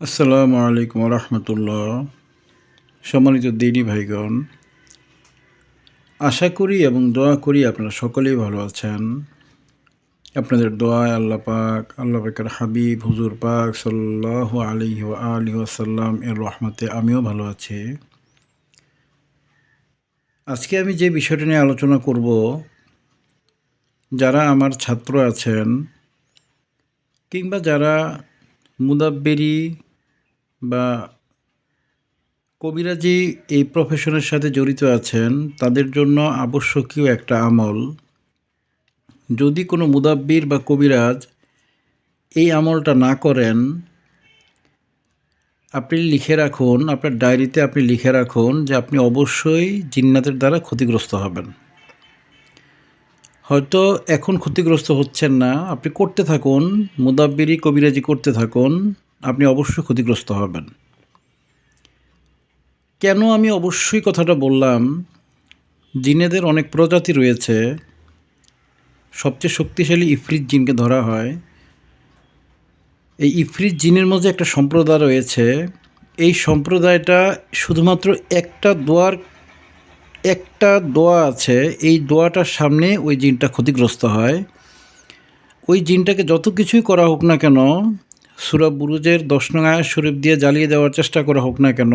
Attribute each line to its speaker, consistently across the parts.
Speaker 1: আসসালামু আলাইকুম রহমতুল্লাহ। সম্মানিত দিনী ভাইগণ, আশা করি এবং দোয়া করি আপনারা সকলেই ভালো আছেন। আপনাদের দোয়ায় আল্লাহ পাকের হাবিব হুজুর পাক সাল্লাল্লাহু আলাইহি ওয়া আলিহি ওয়াসাল্লাম এর রহমতে আমিও ভালো আছি। আজকে আমি যে বিষয়টা নিয়ে আলোচনা করব, যারা আমার ছাত্র আছেন কিংবা যারা মুদাব্বিরি বা কবিরাজি এই প্রফেশনের সাথে জড়িত আছেন, তাদের জন্য আবশ্যকীয় একটা আমল। যদি কোনো মুদাব্বির বা কবিরাজ এই আমলটা না করেন, আপনি লিখে রাখুন, আপনার ডায়েরিতে আপনি লিখে রাখুন যে আপনি অবশ্যই জিন্নাতের দ্বারা ক্ষতিগ্রস্ত হবেন। হয়তো এখন ক্ষতিগ্রস্ত হচ্ছেন না, আপনি করতে থাকুন, মুদাব্বিরি কবিরাজি করতে থাকুন, আপনি অবশ্যই ক্ষতিগ্রস্ত হবেন। কেন আমি অবশ্যই কথাটা বললাম? জিনেদের অনেক প্রজাতি রয়েছে। সবচেয়ে শক্তিশালী ইফরিত জিনকে ধরা হয়। এই ইফরিত জিনের মধ্যে একটা সম্প্রদায় রয়েছে। এই সম্প্রদায়টা শুধুমাত্র একটা দোয়া আছে, এই দোয়াটার সামনে ওই জিনটা ক্ষতিগ্রস্ত হয়। ওই জিনটাকে যত কিছুই করা হোক না কেন, সূরা বুরুজের 10 নং আয়াত শরীফ দিয়ে জ্বালিয়ে দেওয়ার চেষ্টা করা হোক না কেন,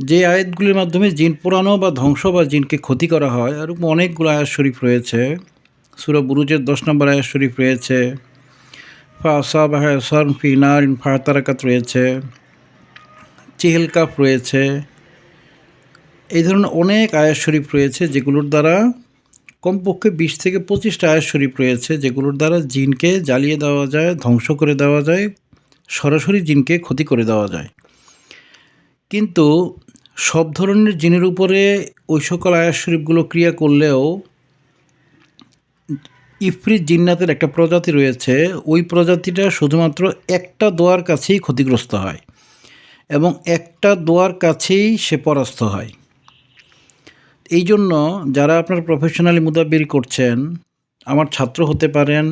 Speaker 1: যে আয়াতগুলির মাধ্যমে জিন পোড়ানো বা ধ্বংস বা জিনকে ক্ষতি করা হয়, এরকম অনেকগুলো আয়াত শরীফ রয়েছে। সূরা বুরুজের 10 নম্বর আয়াত শরীফ রয়েছে, ফাসাবাহা সারন ফি নারিন ফাতারাকাত রয়েছে, চেহেলকাফ রয়েছে। এই ধরনের অনেক আয়াত শরীফ রয়েছে, যেগুলোর দ্বারা কমপক্ষে 20 থেকে 25টা আয়াত শরীফ রয়েছে, যেগুলোর দ্বারা জিনকে জ্বালিয়ে দেওয়া যায়, ধ্বংস করে দেওয়া যায়, সরাসরি জিনকে ক্ষতি করে দেওয়া যায়। কিন্তু সব ধরনের জিনের উপরে ওই সকল আয়াত শরীফগুলো ক্রিয়া করলেও ইফরিত জিন্নাতের একটা প্রজাতি রয়েছে, ওই প্রজাতিটা শুধুমাত্র একটা দোয়ার কাছেই ক্ষতিগ্রস্ত হয় এবং একটা দোয়ার কাছেই সে পরাস্ত হয়। এই জন্য যারা আপনার প্রফেশনালি মুদাব্বির করছেন, আমার ছাত্র হতে পারেন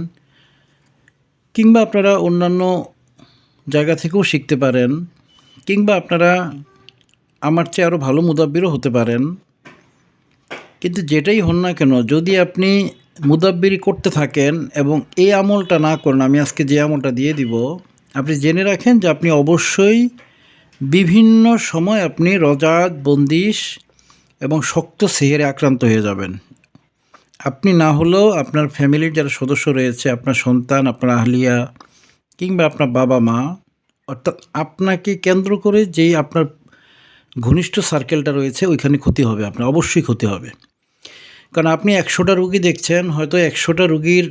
Speaker 1: কিংবা আপনারা অন্যান্য জায়গা থেকেও শিখতে পারেন, কিংবা আপনারা আমার চেয়ে আরও ভালো মুদাব্বিরও হতে পারেন। কিন্তু যেটাই হন না কেন, যদি আপনি মুদাব্বিরি করতে থাকেন এবং এই আমলটা না করেন, আমি আজকে যে আমলটা দিয়ে দিব, আপনি জেনে রাখেন যে আপনি অবশ্যই বিভিন্ন সময় আপনি রজাত, বন্দিশ এবং শক্ত সেহেরে আক্রান্ত হয়ে যাবেন। আপনি না হলেও আপনার ফ্যামিলির যারা সদস্য রয়েছে, আপনার সন্তান, আপনার আহলিয়া কিংবা আপনার বাবা মা, অর্থাৎ আপনাকে কেন্দ্র করে যেই আপনার ঘনিষ্ঠ সার্কেলটা রয়েছে, ওইখানে ক্ষতি হবে, আপনার অবশ্যই ক্ষতি হবে। কারণ আপনি 100টা রুগী দেখছেন, হয়তো 100টা রুগীর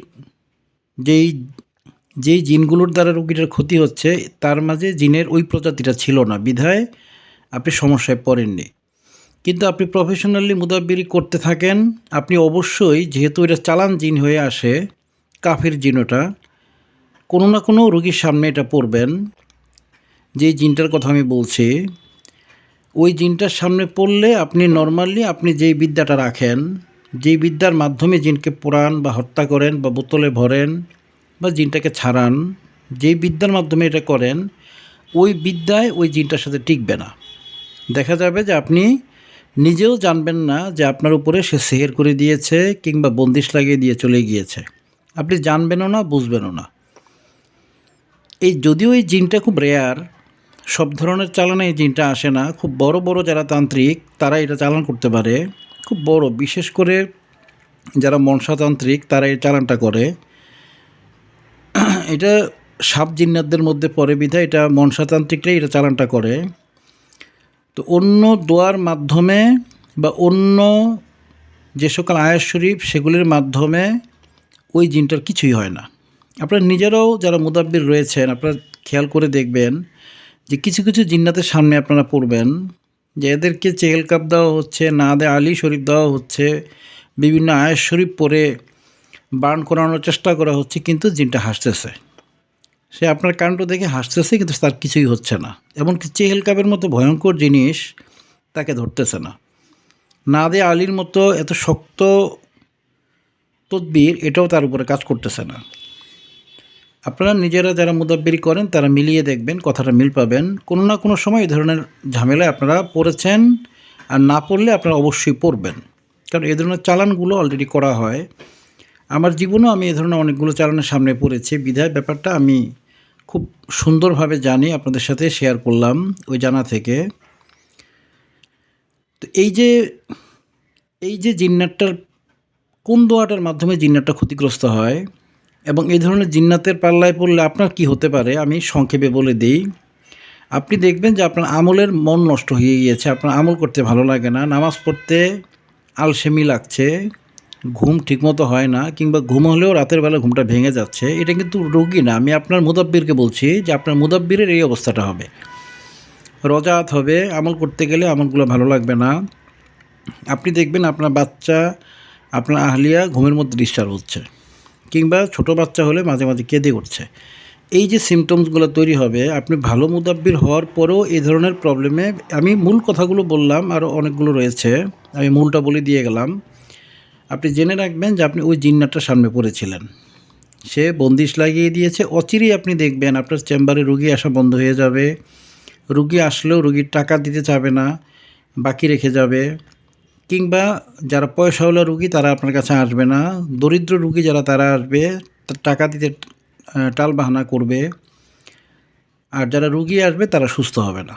Speaker 1: যেই জিনগুলোর দ্বারা রুগীটার ক্ষতি হচ্ছে, তার মাঝে জিনের ওই প্রজাতিটা ছিল না, বিধায় আপনি সমস্যায় পড়েননি। কিন্তু আপনি প্রফেশনালি মুদাব্বিরি করতে থাকেন, আপনি অবশ্যই, যেহেতু এটা চালান জিন হয়ে আসে, কাফের জিন, ওটা কোনো না কোনো রুগীর সামনে এটা পড়বেন। যেই জিনটার কথা আমি বলছি, ওই জিনটার সামনে পড়লে আপনি নর্মালি আপনি যেই বিদ্যাটা রাখেন, যেই বিদ্যার মাধ্যমে জিনকে পোড়ান বা হত্যা করেন বা বোতলে ভরেন বা জিনটাকে ছাড়ান, যেই বিদ্যার মাধ্যমে এটা করেন, ওই বিদ্যায় ওই জিনটার সাথে টিকবে না। দেখা যাবে যে আপনি নিজেও জানবেন না যে আপনার উপরে সে সেহের করে দিয়েছে কিংবা বন্দিশ লাগিয়ে দিয়ে চলে গিয়েছে। আপনি জানবেনও না, বুঝবেনও না। যদিও এই জিনটা খুব রেয়ার, সব ধরনের চালানে এই জিনটা আসে না। খুব বড় বড় যারা তান্ত্রিক, তারা এটা চালান করতে পারে, খুব বড়, বিশেষ করে যারা মনসাতান্ত্রিক, তারা এই চালানটা করে। এটা সাব জিন্নাতদের মধ্যে পড়ে বিধায় এটা মনসাতান্ত্রিকরাই এটা চালানটা করে। তো অন্য দোয়ার মাধ্যমে বা অন্য যে সকল আয়াত শরীফ, সেগুলির মাধ্যমে ওই জিনটার কিছুই হয় না। আপনারা নিজেরাও যারা মুদাব্বির রয়েছেন, আপনারা খেয়াল করে দেখবেন যে কিছু কিছু জিন্নাতের সামনে আপনারা পড়বেন যে এদেরকে চেহেল কাপ দেওয়া হচ্ছে, নাদে আলী শরীফ দেওয়া হচ্ছে, বিভিন্ন আয়াত শরীফ পড়ে বার্ন করানোর চেষ্টা করা হচ্ছে, কিন্তু জিনটা হাসতেছে। সে আপনার কাণ্ড দেখে হাসতেছে, কিন্তু তার কিছুই হচ্ছে না। এমনকি চেহেল কাপের মতো ভয়ঙ্কর জিনিস তাকে ধরতেছে না। নাদে আলীর মতো এত শক্ত তদবির, এটাও তার উপরে কাজ করতেছে না। আপনারা নিজেরা যারা মুদাব্বিরি করেন তারা মিলিয়ে দেখবেন, কথাটা মিল পাবেন। কোনো না কোনো সময় এই ধরনের ঝামেলায় আপনারা পড়েছেন, আর না পড়লে আপনারা অবশ্যই পড়বেন, কারণ এই ধরনের চালানগুলো অলরেডি করা হয়। আমার জীবনেও আমি এই ধরনের অনেকগুলো চালানের সামনে পড়েছি, বিধায় ব্যাপারটা আমি খুব সুন্দরভাবে জানি, আপনাদের সাথে শেয়ার করলাম ওই জানা থেকে। তো এই যে জিন্নাতটার কোন দোয়াটার মাধ্যমে জিন্নাতটা ক্ষতিগ্রস্ত হয় এবং এই ধরনের জিন্নাতের পাল্লায় পড়লে আপনার কি হতে পারে আমি সংক্ষেপে বলে দিই। আপনি দেখবেন যে আপনার আমলের মন নষ্ট হয়ে গিয়েছে, আপনার আমল করতে ভালো লাগে না, নামাজ পড়তে আলসেমি লাগছে, ঘুম ঠিকমতো হয় না, কিংবা ঘুম হলেও রাতের বেলা ঘুমটা ভেঙে যাচ্ছে। এটা কিন্তু রোগী না, আমি আপনার মুদাব্বিরকে বলছি যে আপনার মুদাব্বিরের এই অবস্থাটা হবে। রজাত হবে, আমল করতে গেলে আমলগুলো ভালো লাগবে না। আপনি দেখবেন আপনার বাচ্চা, আপনার আহলিয়া ঘুমের মধ্যে ডিস্টার্ব হচ্ছে, কিংবা ছোটো বাচ্চা হলে মাঝে মাঝে কেঁদে উঠছে। এই যে সিমটমসগুলো তৈরি হবে, আপনি ভালো মুদাব্বির হওয়ার পরেও এই ধরনের প্রবলেমে, আমি মূল কথাগুলো বললাম, আরও অনেকগুলো রয়েছে, আমি মূলটা বলে দিয়ে গেলাম। আপনি জেনে রাখবেন যে আপনি ওই জিন্নাতটার সামনে পড়েছিলেন, সে বন্দিশ লাগিয়ে দিয়েছে। অচিরেই আপনি দেখবেন আপনার চেম্বারে রুগী আসা বন্ধ হয়ে যাবে, রুগী আসলেও রুগীর টাকা দিতে চাবে না, বাকি রেখে যাবে, কিংবা যারা পয়সাওয়ালা রুগী তারা আপনার কাছে আসবে না, দরিদ্র রুগী যারা তারা আসবে, টাকা দিতে টালবাহানা করবে, আর যারা রুগী আসবে তারা সুস্থ হবে না।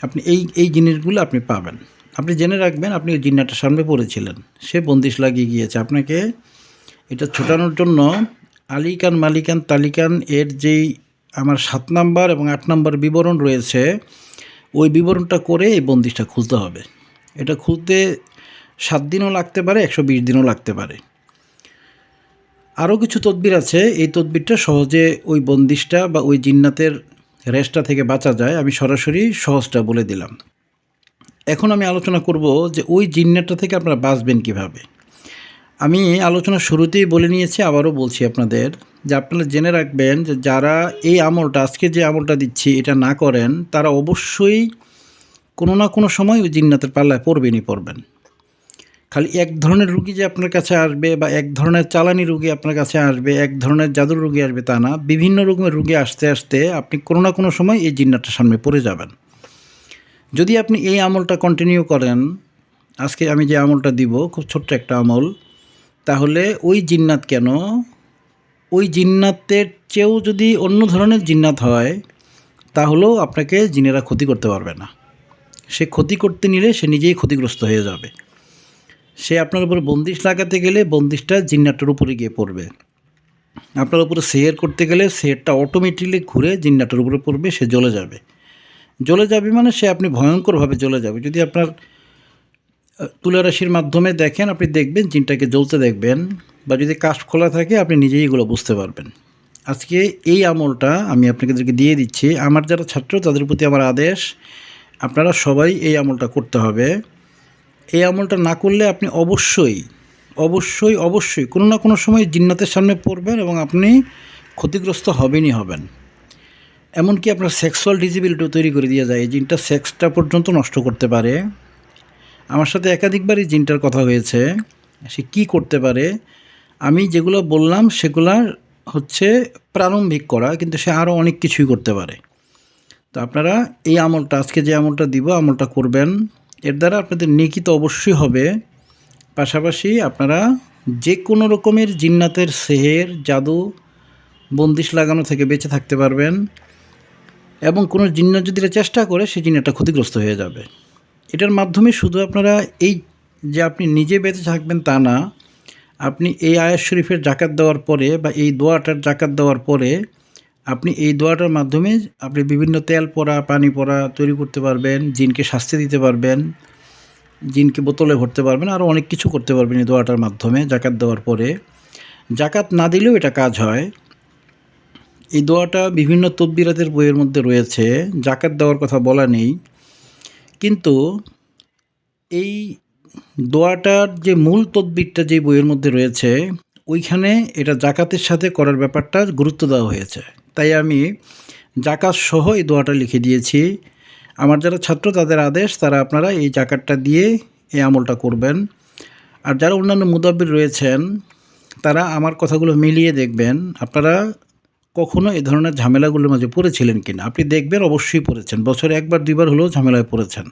Speaker 1: আপনি এই জিনিসগুলো আপনি পাবেন। আপনি জেনে রাখবেন আপনি ওই জিন্নাতটার সামনে পড়েছিলেন, সে বন্দিশ লাগিয়ে গিয়েছে। আপনাকে এটা ছোটানোর জন্য আলিকান মালিকান তালিকান এর যেই আমার 7 নাম্বার এবং 8 নাম্বার বিবরণ রয়েছে, ওই বিবরণটা করে এই বন্দিশটা খুলতে হবে। এটা খুলতে 7 দিনও লাগতে পারে, 120 দিনও লাগতে পারে। আরও কিছু তদবির আছে, এই তদবিরটা সহজে ওই বন্দিশটা বা ওই জিন্নাতের রেশটা থেকে বাঁচা যায়। আমি সরাসরি সহজটা বলে দিলাম। এখন আমি আলোচনা করব যে ওই জিন্নাতটা থেকে আপনারা বাঁচবেন কিভাবে। আমি আলোচনার শুরুতেই বলে নিয়েছি, আবারও বলছি আপনাদের, যে আপনারা জেনে রাখবেন যে যারা এই আমলটা, আজকে যে আমলটা দিচ্ছি, এটা না করেন, তারা অবশ্যই কোনো না কোনো সময় ওই জিন্নাতের পাল্লায় পড়বেন। খালি এক ধরনের রুগী যে আপনার কাছে আসবে, বা এক ধরনের চালানি রুগী আপনার কাছে আসবে, এক ধরনের জাদুর রুগী আসবে, তা না। বিভিন্ন রকমের রুগী আসতে আসতে আপনি কোনো না কোনো সময় এই জিন্নাতটার সামনে পড়ে যাবেন। যদি আপনি এই আমলটা কন্টিনিউ করেন, আজকে আমি যে আমলটা দিব, খুব ছোট্ট একটা আমল, তাহলে ওই জিন্নাত কেন, ওই জিন্নাতের চেয়েও যদি অন্য ধরনের জিন্নাত হয়, তাহলেও আপনাকে জিনেরা ক্ষতি করতে পারবে না। সে ক্ষতি করতে নিলে সে নিজেই ক্ষতিগ্রস্ত হয়ে যাবে। সে আপনার উপরে বন্দিশ লাগাতে গেলে বন্দিশটা জিন্নাতটার উপরে গিয়ে পড়বে। আপনার উপরে সেহের করতে গেলে সেহেরটা অটোমেটিকলি ঘুরে জিন্নাতটার উপরে পড়বে, সে জ্বলে যাবে মানে সে আপনি ভয়ঙ্করভাবে জ্বলে যাবে। যদি আপনার তুলা রাশির মাধ্যমে দেখেন, আপনি দেখবেন জিনটাকে জ্বলতে দেখবেন, বা যদি কাশ খোলা থাকে আপনি নিজেই এগুলো বুঝতে পারবেন। আজকে এই আমলটা আমি আপনাদেরকে দিয়ে দিচ্ছি। আমার যারা ছাত্র তাদের প্রতি আমার আদেশ, আপনারা সবাই এই আমলটা করতে হবে। এই আমলটা না করলে আপনি অবশ্যই কোনো না কোনো সময় জিন্নাতের সামনে পড়বেন এবং আপনি ক্ষতিগ্রস্ত হবেন। এমনকি আপনার সেক্সুয়াল ডিসেবিলিটিও তৈরি করে দিয়ে যায়। এই জিনটা সেক্সটা পর্যন্ত নষ্ট করতে পারে। আমার সাথে একাধিকবার এই জিনটার কথা হয়েছে। সে কী করতে পারে, আমি যেগুলো বললাম সেগুলা হচ্ছে প্রারম্ভিক করা, কিন্তু সে আরও অনেক কিছুই করতে পারে। তো আপনারা এই আমলটা, আজকে যে আমলটা দিব, আমলটা করবেন। এর দ্বারা আপনাদের নেকি তো অবশ্যই হবে, পাশাপাশি আপনারা যে কোনো রকমের জিন্নাতের সেহের, জাদু, বন্দিশ লাগানো থেকে বেঁচে থাকতে পারবেন। এবং কোনো জিন্নাত যদি এটা চেষ্টা করে, সেই জিন্নাতটা ক্ষতিগ্রস্ত হয়ে যাবে। এটার মাধ্যমে শুধু আপনারা এই যে আপনি নিজে বেঁচে থাকবেন তা না, আপনি এই আয়াত শরীফের জাকাত দেওয়ার পরে, বা এই দোয়াটার জাকাত দেওয়ার পরে, আপনি এই দোয়াটার মাধ্যমে আপনি বিভিন্ন তেল পড়া, পানি পড়া তৈরি করতে পারবেন, জিনকে শাস্তি দিতে পারবেন, জিনকে বোতলে ভরতে পারবেন, আরও অনেক কিছু করতে পারবেন এই দোয়াটার মাধ্যমে জাকাত দেওয়ার পরে। জাকাত না দিলেও এটা কাজ হয়। এই দোয়াটা বিভিন্ন তদবিরাতের বইয়ের মধ্যে রয়েছে, জাকাত দেওয়ার কথা বলা নেই, কিন্তু এই দোয়াটার যে মূল তদবিরটা যে বইয়ের মধ্যে রয়েছে, ওইখানে এটা জাকাতের সাথে করার ব্যাপারটা গুরুত্ব দেওয়া হয়েছে। তাই আমি জাকাত সহ এই দোয়াটা লিখে দিয়েছি। আমার যারা ছাত্র তাদের আদেশ, তারা আপনারা এই জাকাতটা দিয়ে এই আমলটা করবেন। আর যারা অন্যান্য মুদাব্বির রয়েছেন, তারা আমার কথাগুলো মিলিয়ে দেখবেন, আপনারা কখনো এ ধরনের ঝামেলাগুলোর মাঝে পড়েছিলেন কিনা? আপনি দেখবেন অবশ্যই পড়েছেন। বছরে ১ বার ২ বার হলেও ঝামেলায় পড়েছেন।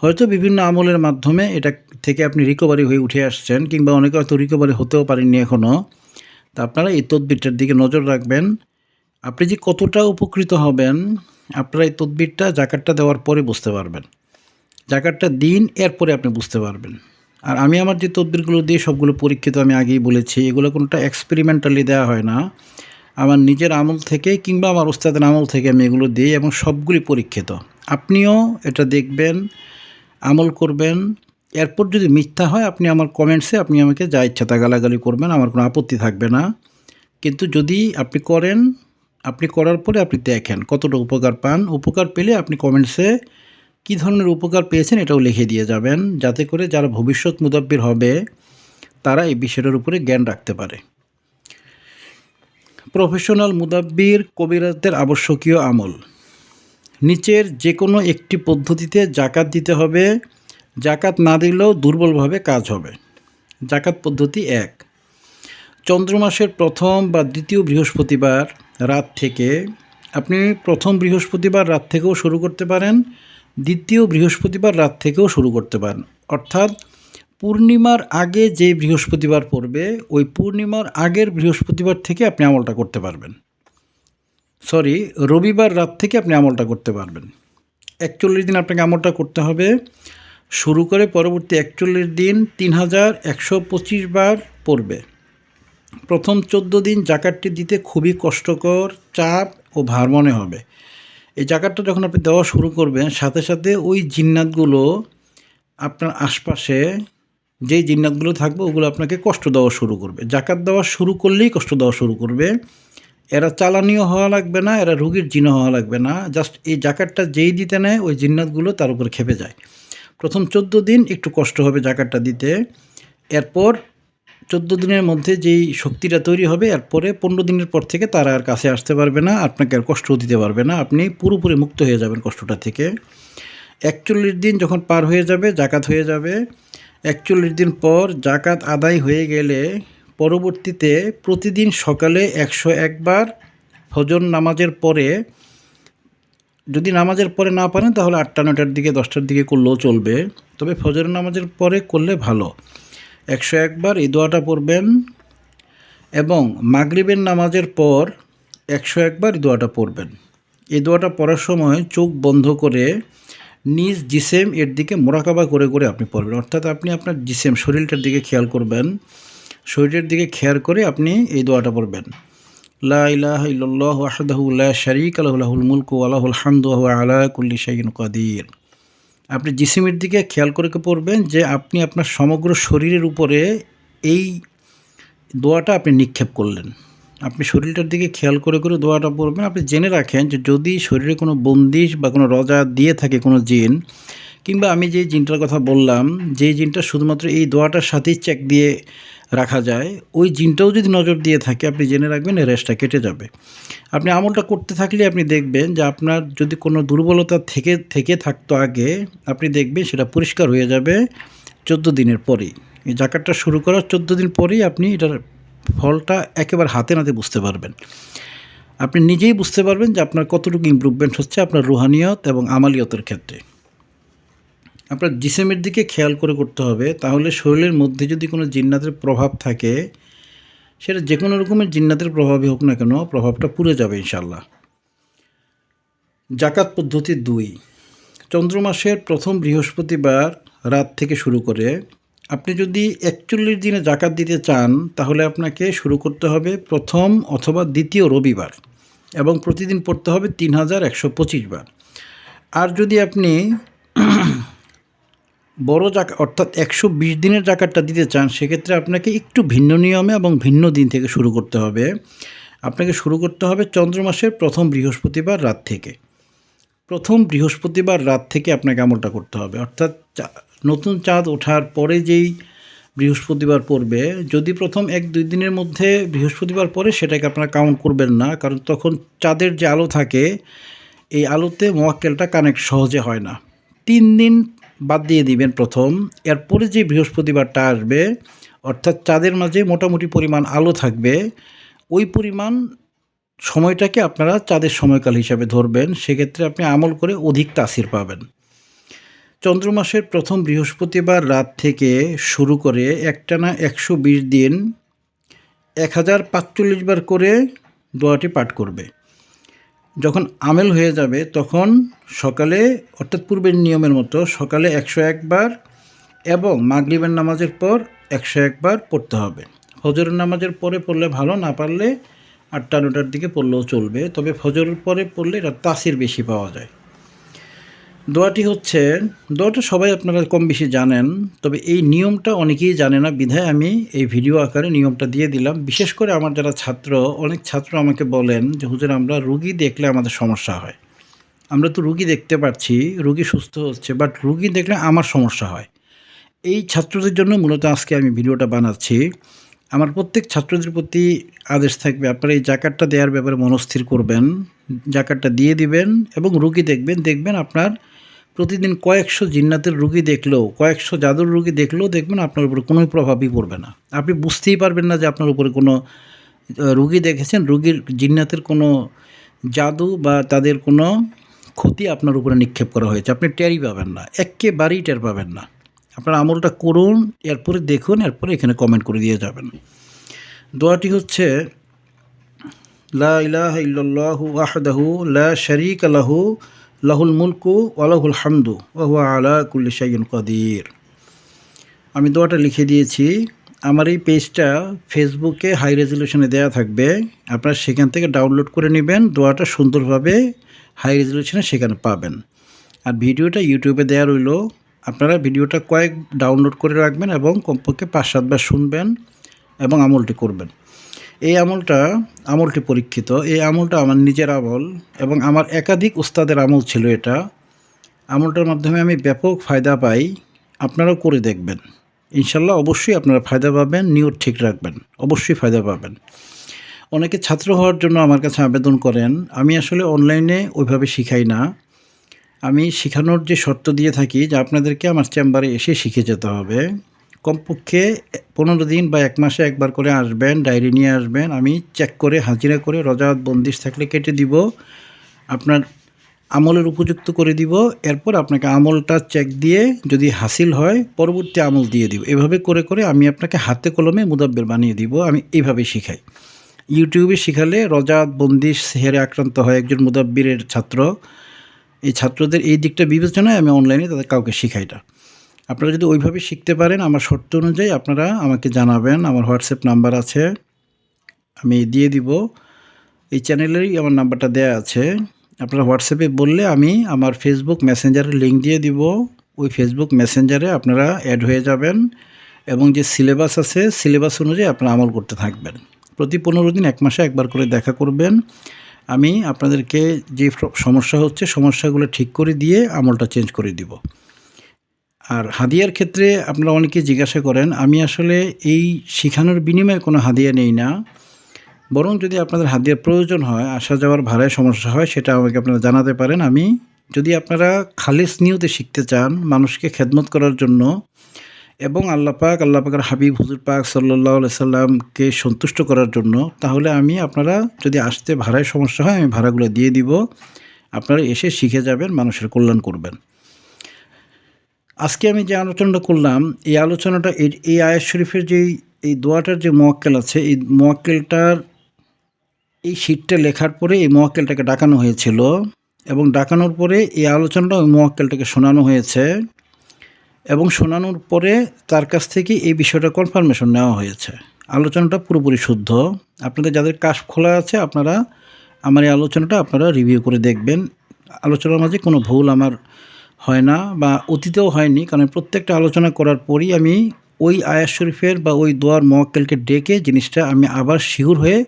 Speaker 1: হয়তো বিভিন্ন আমলের মাধ্যমে এটা থেকে আপনি রিকভারি হয়ে উঠে আসছেন, কিংবা অনেকে হয়তো রিকভারি হতেও পারেননি এখনও। তা আপনারা এই তদবিরটার দিকে নজর রাখবেন। আপনি যে কতটা উপকৃত হবেন, আপনারা এই তদবিরটা জাকাতটা দেওয়ার পরে বুঝতে পারবেন। জাকাতটা দিন, এরপরে আপনি বুঝতে পারবেন। আর আমি আমার যে তদবিরগুলো দিই সবগুলো পরীক্ষিত, আমি আগেই বলেছি। এগুলো কোনোটা এক্সপেরিমেন্টালি দেওয়া হয় না। আমার নিজের আমল থেকে কিংবা আমার ওস্তাদের আমল থেকে আমি এগুলো দিই, এবং সবগুলি পরীক্ষিত। আপনিও এটা দেখবেন, আমল করবেন। এরপর যদি মিথ্যা হয়, আপনি আমার কমেন্টসে আপনি আমাকে যা ইচ্ছা তা গালাগালি করবেন, আমার কোনো আপত্তি থাকবে না। কিন্তু যদি আপনি করেন, আপনি করার পরে আপনি দেখেন কতটা উপকার পান। উপকার পেলে আপনি কমেন্টসে কী ধরনের উপকার পেয়েছেন এটাও লিখে দিয়ে যাবেন, যাতে করে যারা ভবিষ্যৎ মুদাব্বির হবে তারা এই বিষয়টার উপরে জ্ঞান রাখতে পারে। প্রফেশনাল মুদাব্বির কবিরাজদের আবশ্যকীয় আমল। নিচের যে কোনো একটি পদ্ধতিতে জাকাত দিতে হবে। জাকাত না দিলেও দুর্বলভাবে কাজ হবে। জাকাত পদ্ধতি ১। চন্দ্রমাসের প্রথম বা দ্বিতীয় বৃহস্পতিবার রাত থেকে, আপনি প্রথম বৃহস্পতিবার রাত থেকেও শুরু করতে পারেন, দ্বিতীয় বৃহস্পতিবার রাত থেকেও শুরু করতে পারেন। অর্থাৎ পূর্ণিমার আগে যে বৃহস্পতিবার পড়বে, ওই পূর্ণিমার আগের বৃহস্পতিবার থেকে আপনি আমলটা করতে পারবেন। রবিবার রাত থেকে আপনি আমলটা করতে পারবেন। ৪১ দিন আপনাকে আমলটা করতে হবে। শুরু করে পরবর্তী ৪১ দিন ৩,১২৫ বার পড়বে। প্রথম ১৪ দিন জাকাতটি দিতে খুবই কষ্টকর, চাপ ও ভার মনে হবে। এই জাকাতটা যখন আপনি দেওয়া শুরু করবেন, সাথে সাথে ওই জিন্নাতগুলো আপনার আশপাশে যেই জিন্নাতগুলো থাকবে ওগুলো আপনাকে কষ্ট দেওয়া শুরু করবে। জাকাত দেওয়া শুরু করলেই কষ্ট দেওয়া শুরু করবে। এরা চালানিও হওয়া লাগবে না, এরা রুগীর জিনও হওয়া লাগবে না। জাস্ট এই জাকাতটা যেই দিতে নেয়, ওই জিন্নাতগুলো তার উপর খেপে যায়। প্রথম ১৪ দিন একটু কষ্ট হবে জাকাতটা দিতে। এরপর ১৪ দিনের মধ্যে যেই শক্তিটা তৈরি হবে, এরপরে ১৫ দিনের পর থেকে তারা আর কাছে আসতে পারবে না, আপনাকে আর কষ্টও দিতে পারবে না। আপনি পুরোপুরি মুক্ত হয়ে যাবেন কষ্টটা থেকে। ৪১ দিন যখন পার হয়ে যাবে, জাকাত হয়ে যাবে। ৪১ দিন পর জাকাত আদায় হয়ে গেলে পরবর্তীতে প্রতিদিন সকালে ১০১ বার ফজর নামাজের পরে, যদি নামাজের পরে না পারেন তাহলে ৮টা ৯টার দিকে ১০টার দিকে করলেও চলবে, তবে ফজর নামাজের পরে করলে ভালো। ১০১ বার এই দোয়াটা পড়বেন, এবং মাগরিবের নামাজের পর ১০১ বার এই দোয়াটা পড়বেন। এই দোয়াটা পড়ার সময় চোখ বন্ধ করে নিজ জিসেম এর দিকে মোরাকাবা করে করে আপনি পড়বেন। অর্থাৎ আপনি আপনার জিসেম, শরীরটার দিকে খেয়াল করবেন। শরীরের দিকে খেয়াল করে আপনি এই দোয়াটা পড়বেন। লা ইলাহা ইল্লাল্লাহু ওয়াহদাহু লা শারীকা লাহু লাহুল মুলকু ওয়া লাহুল হামদু ওয়া হুয়া আলা কুল্লি শাইইন কাদির। আপনি জিসিমের দিকে খেয়াল করে পড়বেন যে আপনি আপনার সমগ্র শরীরের উপরে এই দোয়াটা আপনি নিক্ষেপ করলেন। আপনি শরীরটার দিকে খেয়াল করে করে দোয়াটা পড়বেন। আপনি জেনে রাখেন যে যদি শরীরে কোনো বন্দিশ বা কোনো রজা দিয়ে থাকে কোনো জিন, কিংবা আমি যে জিনটার কথা বললাম, যেই জিনটা শুধুমাত্র এই দোয়াটার সাথেই চেক দিয়ে রাখা যায়, ওই জিনটাও যদি নজর দিয়ে থাকে, আপনি জেনে রাখবেন এই রেশটা কেটে যাবে। আপনি আমলটা করতে থাকলে আপনি দেখবেন যে আপনার যদি কোনো দুর্বলতা থেকে থাকতো আগে, আপনি দেখবেন সেটা পরিষ্কার হয়ে যাবে ১৪ দিনের পরেই। এই জাকাতটা শুরু করার ১৪ দিন পরেই আপনি এটার ফলটা একেবারে হাতে নাতে বুঝতে পারবেন। আপনি নিজেই বুঝতে পারবেন যে আপনার কতটুকু ইমপ্রুভমেন্ট হচ্ছে আপনার রুহানিয়ত এবং আমালিয়তের ক্ষেত্রে। আপনার জিসেমের দিকে খেয়াল করে করতে হবে, তাহলে শরীরের মধ্যে যদি কোনো জিন্নাতের প্রভাব থাকে, সেটা যে কোনো রকমের জিন্নাতের প্রভাবই হোক না কেন, প্রভাবটা পুড়ে যাবে ইনশাল্লাহ। জাকাত পদ্ধতি ২। চন্দ্রমাসের প্রথম বৃহস্পতিবার রাত থেকে শুরু করে আপনি যদি ৪১ দিনে জাকাত দিতে চান, তাহলে আপনাকে শুরু করতে হবে প্রথম অথবা দ্বিতীয় রবিবার, এবং প্রতিদিন পড়তে হবে ৩,১২৫ বার। আর যদি আপনি বড় জাকাত অর্থাৎ ১২০ দিনের জাকাতটা দিতে চান, সেক্ষেত্রে আপনাকে একটু ভিন্ন নিয়মে এবং ভিন্ন দিন থেকে শুরু করতে হবে। আপনাকে শুরু করতে হবে চন্দ্রমাসের প্রথম বৃহস্পতিবার রাত থেকে। প্রথম বৃহস্পতিবার রাত থেকে আপনাকে আমলটা করতে হবে। অর্থাৎ নতুন চাঁদ ওঠার পরে যেই বৃহস্পতিবার পড়বে, যদি প্রথম ১-২ দিনের মধ্যে বৃহস্পতিবার পড়ে, সেটাকে আপনারা কাউন্ট করবেন না, কারণ তখন চাঁদের যে আলো থাকে, এই আলোতে মোয়াক্কেলটা কানেক্ট সহজে হয় না। ৩ দিন বাদ দিয়ে দিবেন প্রথম। এরপরে যে বৃহস্পতিবারটা আসবে, অর্থাৎ চাঁদের মাঝে মোটামুটি পরিমাণ আলো থাকবে, ওই পরিমাণ সময়টাকে আপনারা চাঁদের সময়কাল হিসাবে ধরবেন, সেক্ষেত্রে আপনি আমল করে অধিক তাসির পাবেন। চন্দ্রমাসের প্রথম বৃহস্পতিবার রাত থেকে শুরু করে একটানা 120 দিন 1045 বার করে দোয়াটি পাঠ করবে। যখন আমেল হয়ে যাবে তখন সকালে, অর্থাৎ পূর্বের নিয়মের মতো সকালে 101 বার এবং মাগরিবের নামাজের পর 101 বার পড়তে হবে। ফজরের নামাজের পরে পড়লে ভালো, না পারলে 8টা-9টার দিকে পড়লেও চলবে, তবে ফজরের পরে পড়লে এটা তাসির বেশি পাওয়া যায়। দোয়াটা সবাই আপনারা কম বেশি জানেন, তবে এই নিয়মটা অনেকেই জানে না, বিধায় আমি এই ভিডিও আকারে নিয়মটা দিয়ে দিলাম। বিশেষ করে আমার যারা অনেক ছাত্র আমাকে বলেন যে হুজুর, আমরা রুগী দেখলে আমাদের সমস্যা হয়। আমরা তো রুগী দেখতে পাচ্ছি, রুগী সুস্থ হচ্ছে, বাট রুগী দেখলে আমার সমস্যা হয়। এই ছাত্রদের জন্য মূলত আজকে আমি ভিডিওটা বানাচ্ছি। আমার প্রত্যেক ছাত্রদের প্রতি আদেশ থাকবে, আপনারা এই জাকাতটা দেওয়ার ব্যাপারে মনস্থির করবেন, জাকাতটা দিয়ে দিবেন এবং রুগী দেখবেন আপনার প্রতিদিন কয়েকশো জিন্নাতের রুগী দেখলেও, কয়েকশো জাদুর রুগী দেখলেও দেখবেন আপনার উপরে কোনো প্রভাবই পড়বে না। আপনি বুঝতেই পারবেন না যে আপনার উপরে কোনো রুগী দেখেছেন, রুগীর জিন্নাতের কোনো জাদু বা তাদের কোনো ক্ষতি আপনার উপরে নিক্ষেপ করা হয়েছে, আপনি টেরই পাবেন না, একেবারেই টের পাবেন না। আপনার আমলটা করুন, এরপরে দেখুন, এরপরে এখানে কমেন্ট করে দিয়ে যাবেন। দোয়াটি হচ্ছে, লা ইলাহা ইল্লাল্লাহু ওয়াহদাহু লা শারীকা লাহু লাহুল মুলকু ওয়া লাহুল হামদু ওয়া হুয়া আলা কুল্লি শাইইন কাদির। আমি দোয়াটা লিখে দিয়েছি। আমার এই পেজটা ফেসবুকে হাই রেজলিউশনে দেওয়া থাকবে, আপনারা সেখান থেকে ডাউনলোড করে নেবেন, দোয়াটা সুন্দরভাবে হাই রেজলিউশনে সেখানে পাবেন। আর ভিডিওটা ইউটিউবে দেওয়া রইল, আপনারা ভিডিওটা ডাউনলোড করে রাখবেন এবং কমপক্ষে 5-7 বার শুনবেন এবং আমলটি করবেন। এই আমলটি পরীক্ষিত, এই আমলটা আমার নিজের আমল এবং আমার একাধিক উস্তাদের আমল ছিল। এটা আমলটার মাধ্যমে আমি ব্যাপক ফায়দা পাই, আপনারাও করে দেখবেন, ইনশাল্লাহ অবশ্যই আপনারা ফায়দা পাবেন। নিয়ত ঠিক রাখবেন, অবশ্যই ফায়দা পাবেন। অনেকে ছাত্র হওয়ার জন্য আমার কাছে আবেদন করেন, আমি আসলে অনলাইনে ওইভাবে শিখাই না। আমি শেখানোর যে শর্ত দিয়ে থাকি যে আপনাদেরকে আমার চেম্বারে এসে শিখে যেতে হবে, কমপক্ষে 15 দিন বা 1 মাসে একবার করে আসবেন, ডায়েরি নিয়ে আসবেন, আমি চেক করে হাজিরা করে রজাত বন্দিশ থাকলে কেটে দিব, আপনার আমলের উপযুক্ত করে দিব। এরপর আপনাকে আমলটা চেক দিয়ে যদি হাসিল হয় পরবর্তী আমল দিয়ে দিব। এভাবে করে করে আমি আপনাকে হাতে কলমে মুদাব্বির বানিয়ে দিব। আমি এইভাবে শিখাই। ইউটিউবে শিখালে রজাত বন্দিশ সেহেরে আক্রান্ত হয় একজন মুদাব্বিরের ছাত্র, এই ছাত্রদের এই দিকটা বিবেচনায় আমি অনলাইনে তাদের কাউকে শিখাই না। আপনারা যদি ওইভাবে শিখতে পারেন, আমার শর্ত অনুযায়ী আপনারা আমাকে জানাবেন। আমার হোয়াটসঅ্যাপ নাম্বার আছে, আমি দিয়ে দিব। এই চ্যানেলেরই আমার নাম্বারটা দেয়া আছে, আপনারা হোয়াটসঅ্যাপে বললে আমি আমার ফেসবুক মেসেঞ্জারের লিঙ্ক দিয়ে দিব। ওই ফেসবুক মেসেঞ্জারে আপনারা অ্যাড হয়ে যাবেন এবং যে সিলেবাস আছে সিলেবাস অনুযায়ী আপনারা আমল করতে থাকবেন। প্রতি 15 দিন 1 মাসে একবার করে দেখা করবেন। আমি আপনাদেরকে যে সমস্যা হচ্ছে সমস্যাগুলো ঠিক করে দিয়ে আমলটা চেঞ্জ করে দিব। আর হাদিয়ার ক্ষেত্রে আপনারা অনেকে জিজ্ঞাসা করেন, আমি আসলে এই শিখানোর বিনিময়ে কোনো হাদিয়া নেই না, বরং যদি আপনাদের হাদিয়ার প্রয়োজন হয়, আসা যাওয়ার ভাড়ায় সমস্যা হয়, সেটা আমাকে আপনারা জানাতে পারেন। আমি যদি আপনারা খালিস নিয়তে শিখতে চান, মানুষকে খেদমত করার জন্য এবং আল্লাহ পাকের হাবিব হুজুর পাক সাল্লাল্লাহু আলাইহি সাল্লামকে সন্তুষ্ট করার জন্য, তাহলে আপনারা যদি আসতে ভাড়ায় সমস্যা হয়, আমি ভাড়াগুলো দিয়ে দিব, আপনারা এসে শিখে যাবেন, মানুষের কল্যাণ করবেন। আজকে আমি যে আলোচনাটা করলাম, এই আলোচনাটা এই আয়াত শরীফের এই দোয়াটার যে মোয়াক্কেল আছে, এই মোয়াক্কেলটার এই শীটটা লেখার পরে এই মোয়াক্কেলটাকে ডাকানো হয়েছিল এবং ডাকানোর পরে এই আলোচনাটা ওই মোয়াক্কেলটাকে শোনানো হয়েছে এবং শোনানোর পরে তার কাছ থেকে এই বিষয়টা কনফার্মেশন নেওয়া হয়েছে। আলোচনাটা পুরোপুরি শুদ্ধ। আপনাদের যাদের কাশ খোলা আছে, আপনারা আমার এই আলোচনাটা আপনারা রিভিউ করে দেখবেন। আলোচনার মাঝে কোনো ভুল আমার হয় না বা অতীতেও হয়নি, কারণ প্রত্যেকটা আলোচনা করার পরই আমি ওই আয়াত শরীফের বা ওই দোয়ার মোয়াক্কেলকে ডেকে জিনিসটা আমি আবার শিওর হয়ে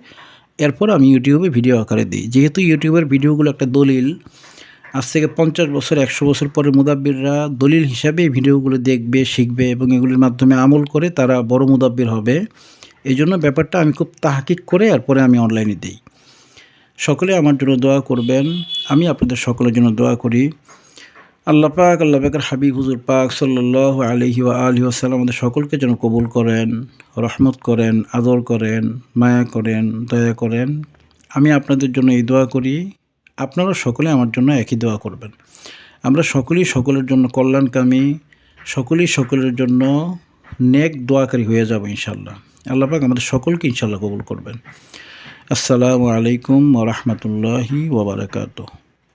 Speaker 1: এরপর আমি ইউটিউবে ভিডিও আকারে দিই। যেহেতু ইউটিউবের ভিডিওগুলো একটা দলিল, আজ থেকে 50 বছর 100 বছর পরে মুদাব্বিররা দলিল হিসাবে এই ভিডিওগুলো দেখবে, শিখবে এবং এগুলির মাধ্যমে আমল করে তারা বড় মুদাব্বির হবে। এই জন্য ব্যাপারটা আমি খুব তাহকিক করে এরপরে আমি অনলাইনে দিই। সকলে আমার জন্য দোয়া করবেন, আমি আপনাদের সকলের জন্য দোয়া করি। আল্লাহ পাকের হাবিব হুজুর পাক সাল্লাল্লাহু আলাইহি ওয়া আলিহি ওয়াসাল্লাম আমাদের সকলকে যেন কবুল করেন, রহমত করেন, আদর করেন, মায়া করেন, দয়া করেন। আমি আপনাদের জন্য এই দোয়া করি, আপনারা সকলে আমার জন্য একই দোয়া করবেন। আমরা সকলেই সকলের জন্য কল্যাণকামী, সকলেই সকলের জন্য নেক দোয়াকারী হয়ে যাব ইনশাআল্লাহ। আল্লাহ পাক আমাদের সকলকে ইনশাআল্লাহ কবুল করবেন। আসসালামু আলাইকুম ওয়া রাহমাতুল্লাহি ওয়া বারাকাতুহু।